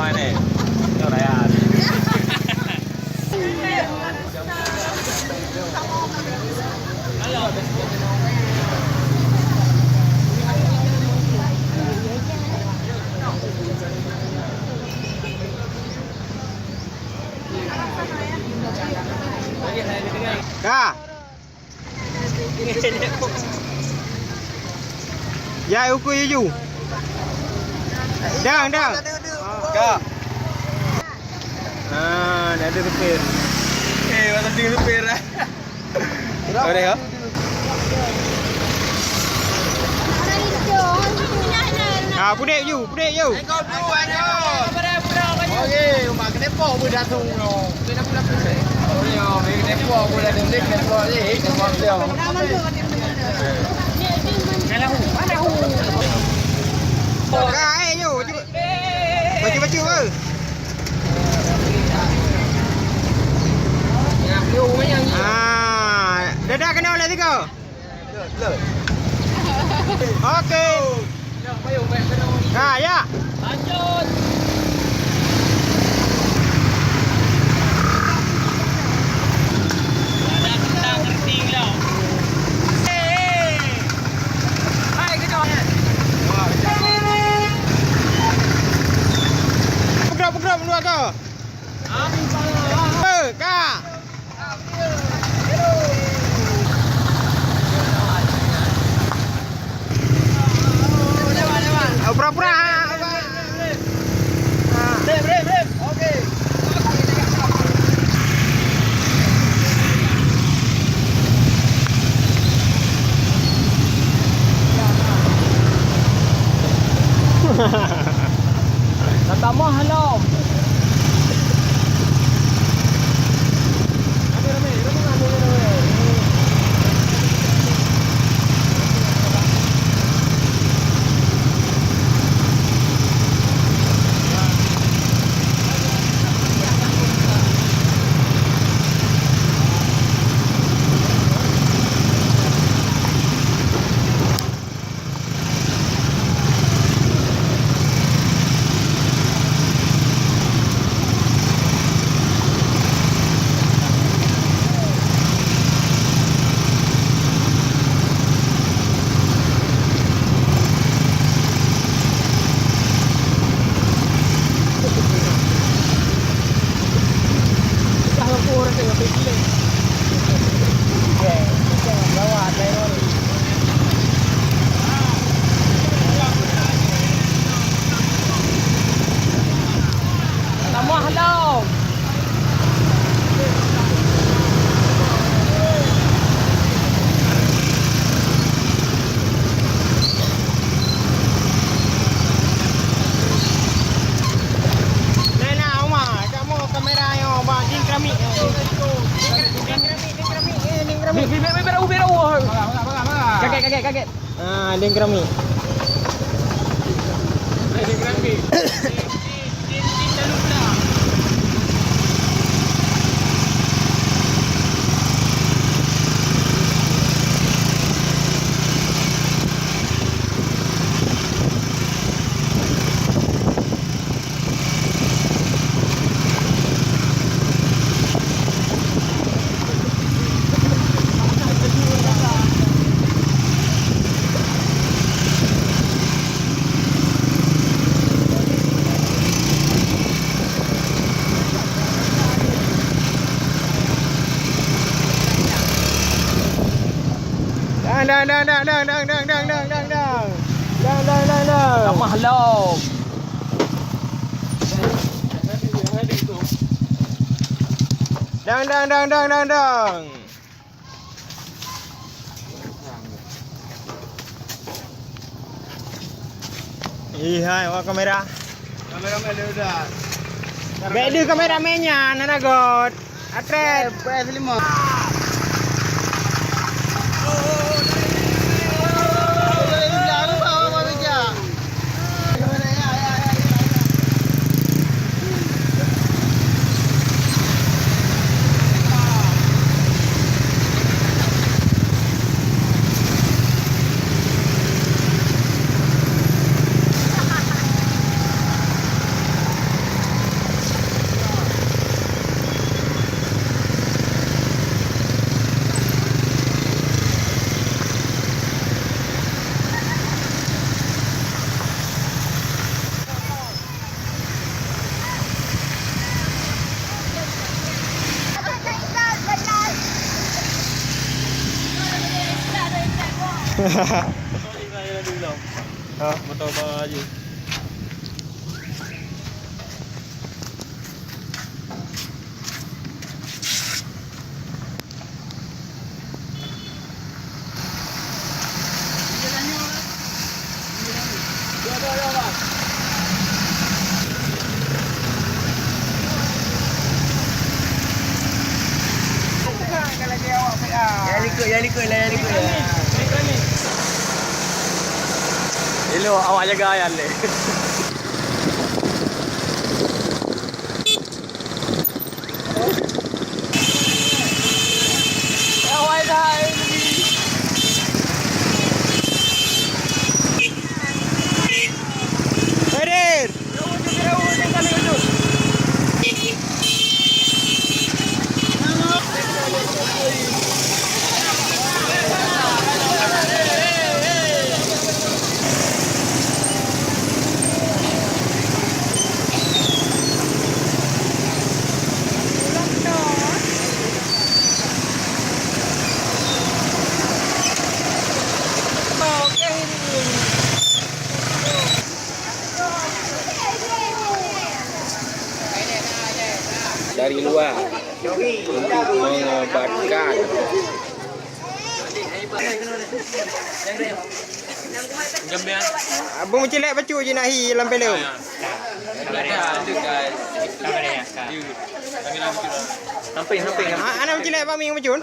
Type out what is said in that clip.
nói này. Chỗ này à. Kak. Ya uku yuju. Dang. Kak. Dah ada tepir. Macam tinggal tepir lah. Tahu dah ya? Pudik you. Engkau tu ayo. Okey, mak kena pok pun dah tung no. Kena pula pusing. Oh yo, kena pok pun dah tung kena pok je. Kena dia. Mana hu? Kak you. Baca apa? Yang you yang ni. Dah kena oleh 3. Okey. Payung baik kena. Ya. Lanjut. Ada kena genting lah. Hai kena. Pukul luar kau. Kak. Pura-pura. Rem. Okey. Pertama hello. Kaget. Ding kerami. Dang. Tambah hello. Dang. Hai, awak kamera. Kamera dah. Beda kameramennya, Nana God. Atret. PS5. Oh. Motor bawa aja. Yang likut lah, yang likut lah. Elok awak jaga ayam ni. Awak dah. Hadir. Dari luar untuk mengobatkan. Jambian. Abang mencelak bacu je nak hi lampai leu. Samping. Anak mencelak pami bacun.